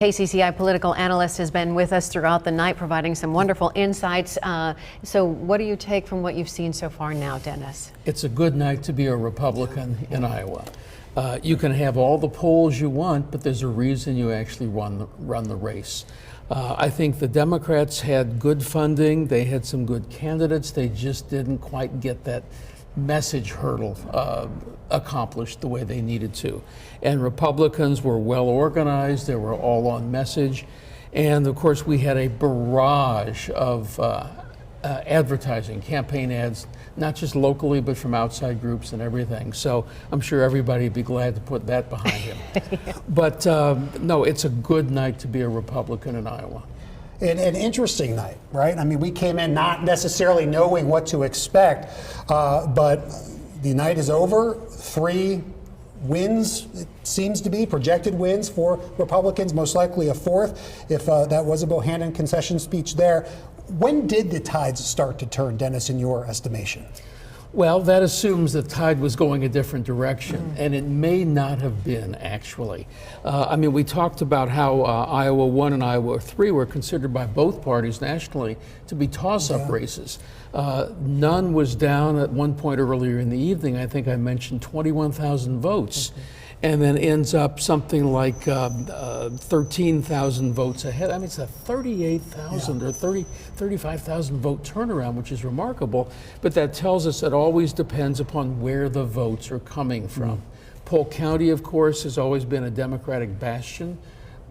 KCCI political analyst has been with us throughout the night, providing some wonderful insights. So what do you take from what you've seen so far now, Dennis? It's a good night to be a Republican in Iowa. You can have all the polls you want, but there's a reason you actually run the race. I think the Democrats had good funding. They had some good candidates. They just didn't quite get that message hurdle accomplished the way they needed to. And Republicans were well organized, they were all on message, and of course we had a barrage of advertising, campaign ads, not just locally but from outside groups and everything. So I'm sure everybody would be glad to put that behind him. But no, it's a good night to be a Republican in Iowa. An interesting night, right? I mean, we came in not necessarily knowing what to expect, but the night is over. 3 wins, it seems to be, projected wins for Republicans, most likely a 4th, if that was a Bohannon concession speech there. When did the tides start to turn, Dennis, in your estimation? Well, that assumes the tide was going a different direction, and it may not have been, actually. I mean, we talked about how Iowa 1 and Iowa 3 were considered by both parties nationally to be toss-up races. None was down at one point earlier in the evening. I think I mentioned 21,000 votes. And then ends up something like 13,000 votes ahead. I mean, it's a 38,000 or 35,000 vote turnaround, which is remarkable. But that tells us it always depends upon where the votes are coming from. Polk County, of course, has always been a Democratic bastion,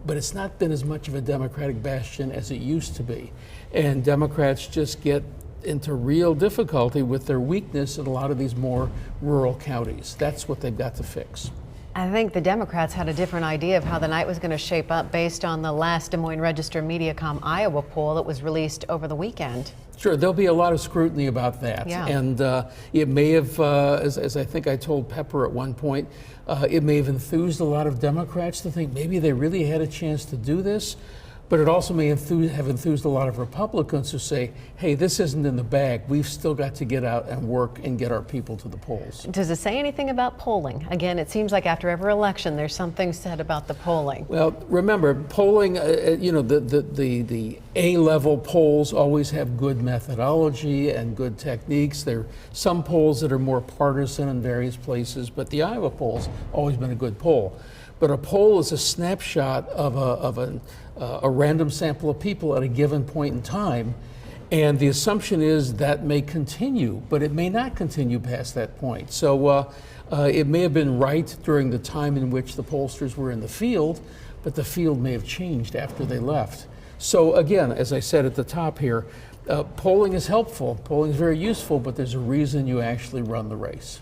but it's not been as much of a Democratic bastion as it used to be. And Democrats just get into real difficulty with their weakness in a lot of these more rural counties. That's what they've got to fix. I think the Democrats had a different idea of how the night was going to shape up based on the last Des Moines Register Mediacom Iowa poll that was released over the weekend. Sure, there'll be a lot of scrutiny about that. Yeah. And it may have, as I think I told Pepper at one point, it may have enthused a lot of Democrats to think maybe they really had a chance to do this. But it also may have enthused a lot of Republicans who say, hey, this isn't in the bag. We've still got to get out and work and get our people to the polls. Does it say anything about polling? Again, it seems like after every election, there's something said about the polling. Well, remember, polling, you know, the A-level polls always have good methodology and good techniques. There are some polls that are more partisan in various places, but the Iowa poll's always been a good poll. But a poll is a snapshot of a random sample of people at a given point in time, and the assumption is that may continue, but it may not continue past that point. So it may have been right during the time in which the pollsters were in the field, but the field may have changed after they left. So again, as I said at the top here, polling is helpful, polling is very useful, but there's a reason you actually run the race.